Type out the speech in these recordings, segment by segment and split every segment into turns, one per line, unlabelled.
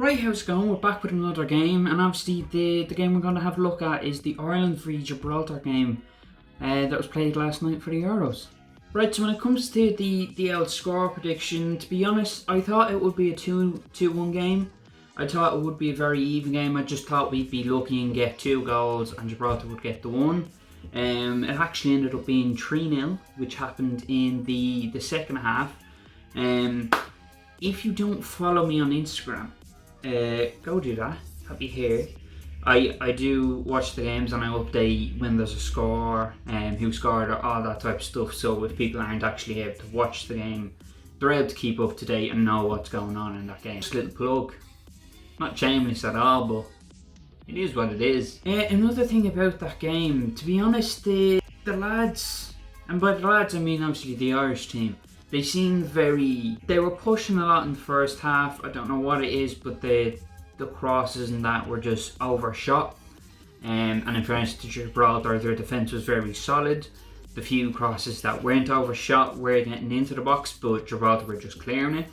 Right, how's it going? We're back with another game, and obviously the game we're going to have a look at is the Ireland v Gibraltar game that was played last night for the Euros. Right, so when it comes to the old score prediction, to be honest, I thought it would be a 2-1 game. I thought it would be a very even game. I just thought we'd be lucky and get 2 goals and Gibraltar would get the 1. It actually ended up being 3-0, which happened in the second half. If you don't follow me on Instagram, go do that. I'll be here. I do watch the games and I update when there's a score and who scored or all that type of stuff, so if people aren't actually able to watch the game, they're able to keep up to date and know what's going on in that game. Just a little plug. Not shameless at all, but it is what it is. Another thing about that game, to be honest, the lads, and by the lads I mean obviously the Irish team, they seemed they were pushing a lot in the first half. I don't know what it is, but the crosses and that were just overshot. And in fairness to Gibraltar, their defence was very solid. The few crosses that weren't overshot were getting into the box, but Gibraltar were just clearing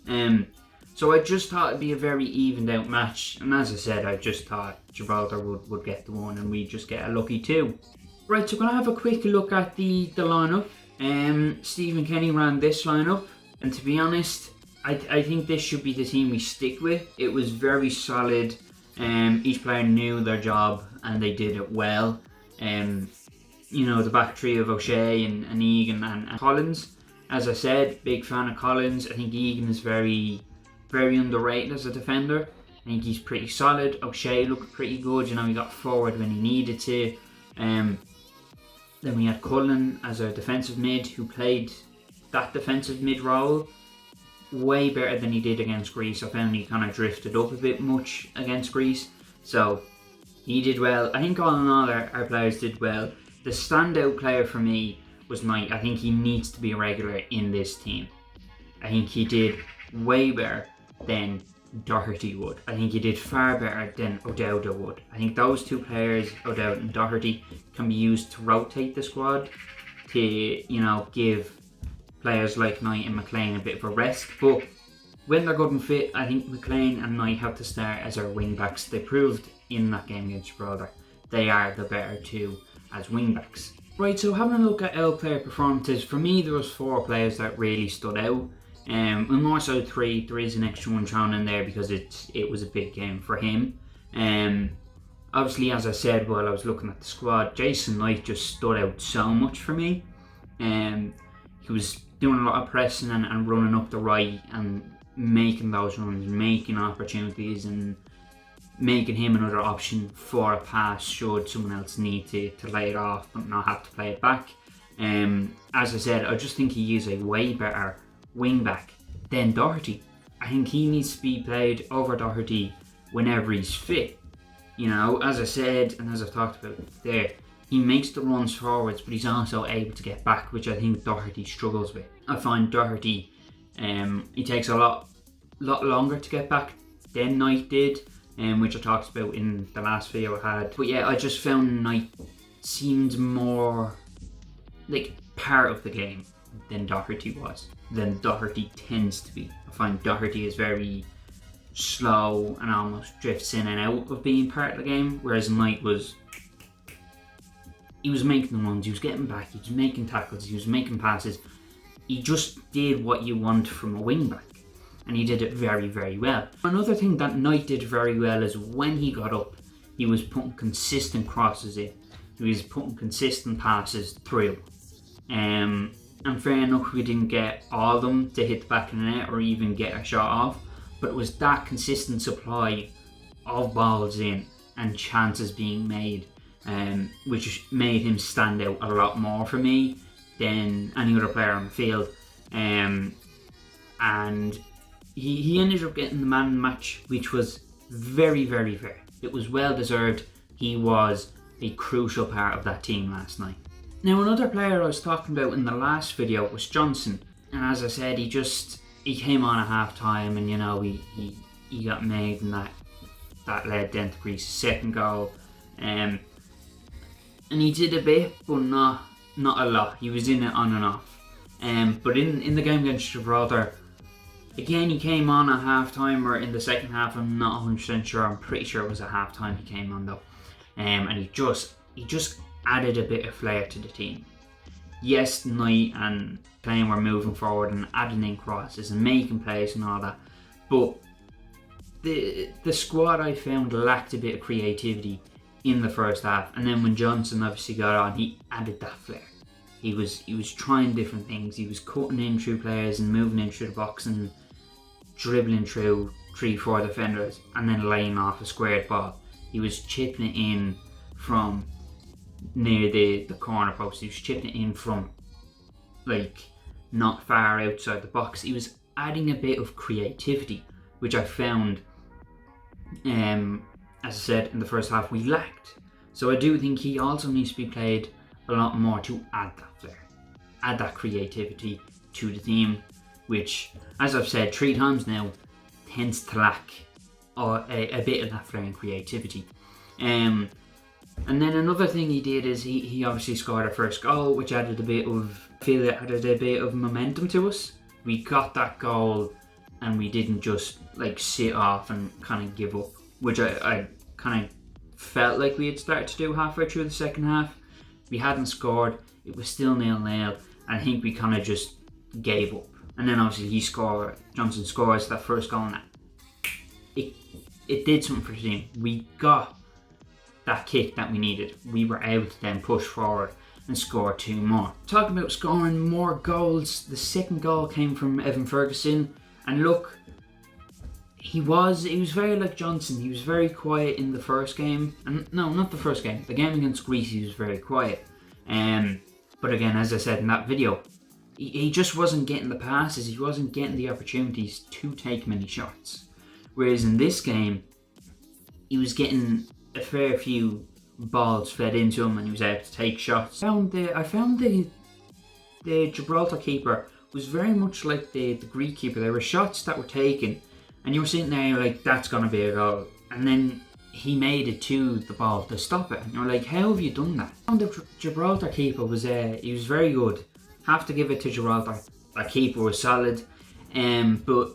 it. So I just thought it'd be a very evened out match. And as I said, I just thought Gibraltar would get the 1 and we'd just get a lucky 2. Right, so we're going to have a quick look at the lineup. Stephen Kenny ran this lineup, and to be honest, I think this should be the team we stick with. It was very solid. Each player knew their job and they did it well. You know, the back three of O'Shea and Egan and Collins. As I said, big fan of Collins. I think Egan is very, very underrated as a defender. I think he's pretty solid. O'Shea looked pretty good. You know, he got forward when he needed to. Then we had Cullen as our defensive mid, who played that defensive mid role way better than he did against Greece. I found he kind of drifted up a bit much against Greece, so he did well. I think all in all our players did well. The standout player for me was Knight. I think he needs to be a regular in this team. I think he did way better than Doherty would. I think he did far better than O'Dowda would. I think those two players, O'Dowda and Doherty, can be used to rotate the squad to, you know, give players like Knight and McLean a bit of a rest. But when they're good and fit, I think McLean and Knight have to start as our wing backs. They proved in that game against Gibraltar they are the better two as wing backs. Right, so having a look at L player performances, for me there was 4 players that really stood out. And more so 3. There is an extra one thrown in there because it was a big game for him. Obviously, as I said while I was looking at the squad, Jason Knight just stood out so much for me. He was doing a lot of pressing and running up the right and making those runs, making opportunities and making him another option for a pass should someone else need to lay it off but not have to play it back. As I said, I just think he is a way better wing back than Doherty. I think he needs to be played over Doherty whenever he's fit. You know, as I said and as I've talked about there, he makes the runs forwards, but he's also able to get back, which I think Doherty struggles with. I find Doherty, he takes a lot longer to get back than Knight did, which I talked about in the last video I had. But yeah, I just found Knight seemed more like part of the game than Doherty was, than Doherty tends to be. I find Doherty is very slow and almost drifts in and out of being part of the game, whereas Knight was making the runs, he was getting back, he was making tackles, he was making passes. He just did what you want from a wing back, and he did it very, very well. Another thing that Knight did very well is when he got up, he was putting consistent crosses in. He was putting consistent passes through. And fair enough, we didn't get all of them to hit the back of the net or even get a shot off, but it was that consistent supply of balls in and chances being made, which made him stand out a lot more for me than any other player on the field. And he ended up getting the man of the match, which was very, very fair. It was well deserved. He was a crucial part of that team last night. Now, another player I was talking about in the last video was Johnston, and as I said, he came on at half time, and you know, he got made, and that led then to Greece's second goal. And he did a bit, but not a lot. He was in it on and off. But in the game against Gibraltar, Again, he came on at half time or in the second half. I'm not 100% sure. I'm pretty sure it was at half time he came on though. And he just added a bit of flair to the team. Yes, Knight and playing were moving forward and adding in crosses and making plays and all that, but the squad I found lacked a bit of creativity in the first half. And then when Johnson obviously got on, he added that flair. He was trying different things. He was cutting in through players and moving in through the box and dribbling through 3-4 defenders and then laying off a squared ball. He was chipping it in from near the corner post. He was chipping it in from like not far outside the box. He was adding a bit of creativity, which I found, as I said, in the first half we lacked. So I do think he also needs to be played a lot more to add that flair, add that creativity to the team, which, as I've said 3 times now, tends to lack a bit of that flair and creativity. And then another thing he did is he obviously scored our first goal, which added a bit of momentum to us. We got that goal and we didn't just like sit off and kind of give up, which I kind of felt like we had started to do halfway through the second half. We hadn't scored, it was still 0-0, and I think we kind of just gave up. And then obviously Johnson scores that first goal, and it did something for the team. We got that kick that we needed. We were able to then push forward and score 2 more. Talking about scoring more goals, the second goal came from Evan Ferguson, and look, he was very like Johnson. He was very quiet in the first game, and no, not the first game. The game against Greece, he was very quiet. But again, as I said in that video, he just wasn't getting the passes. He wasn't getting the opportunities to take many shots. Whereas in this game, he was getting a fair few balls fed into him, and he was able to take shots. I found the Gibraltar keeper was very much like the Greek keeper. There were shots that were taken, and you were sitting there, you're like, that's going to be a goal. And then he made it to the ball to stop it. And you're like, how have you done that? The Gibraltar keeper was he was very good. Have to give it to Gibraltar. That keeper was solid. But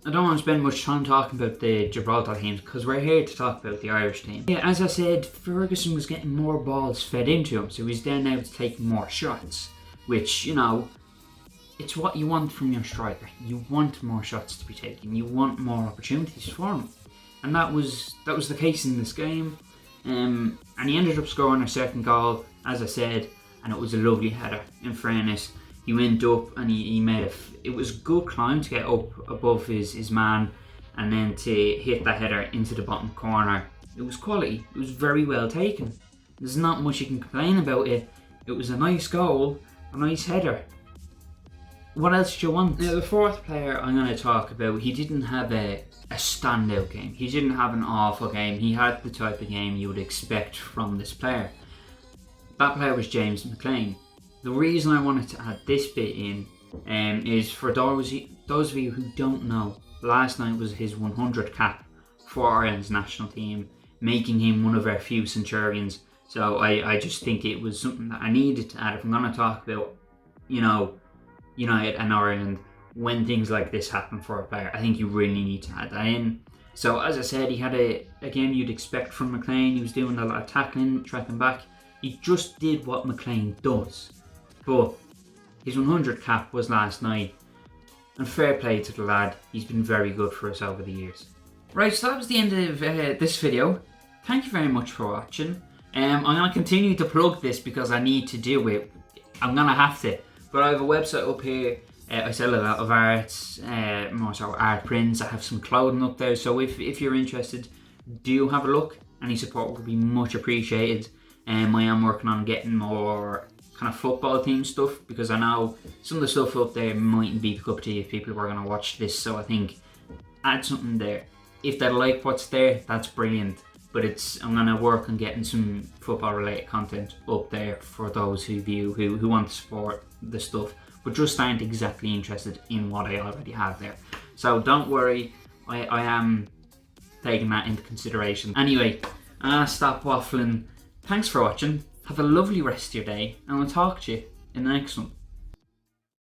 I don't want to spend much time talking about the Gibraltar teams because we're here to talk about the Irish team. Yeah, as I said, Ferguson was getting more balls fed into him, so he's then able to take more shots, which, you know, it's what you want from your striker. You want more shots to be taken. You want more opportunities for him, and that was the case in this game. And he ended up scoring a second goal, as I said, and it was a lovely header. In fairness, he went up and he made it was a good climb to get up above his man, and then to hit that header into the bottom corner. It was quality. It was very well taken. There's not much you can complain about it. It was a nice goal, a nice header. What else do you want? Now, the fourth player I'm going to talk about, he didn't have a standout game. He didn't have an awful game. He had the type of game you would expect from this player. That player was James McLean. The reason I wanted to add this bit in is for those of you who don't know, last night was his 100th cap for Ireland's national team, making him one of our few Centurions. So I just think it was something that I needed to add if I'm going to talk about, you know, United and Ireland when things like this happen for a player. I think you really need to add that in. So as I said, he had a game you'd expect from McLean. He was doing a lot of tackling, tracking back. He just did what McLean does. But his 100th cap was last night, and fair play to the lad. He's been very good for us over the years. Right, so that was the end of this video. Thank you very much for watching. I'm going to continue to plug this because I need to do it. I'm going to have to. But I have a website up here. I sell a lot of arts, more so art prints. I have some clothing up there. So if you're interested, do have a look. Any support would be much appreciated. I am working on getting more kind of football themed stuff because I know some of the stuff up there mightn't be a cup of tea if people were going to watch this. So I think add something there. If they like what's there, that's brilliant. But I'm going to work on getting some football related content up there for those who want to support the stuff but just aren't exactly interested in what I already have there. So don't worry, I am taking that into consideration. Anyway, I'll stop waffling. Thanks for watching. Have a lovely rest of your day, and I'll talk to you in the next one.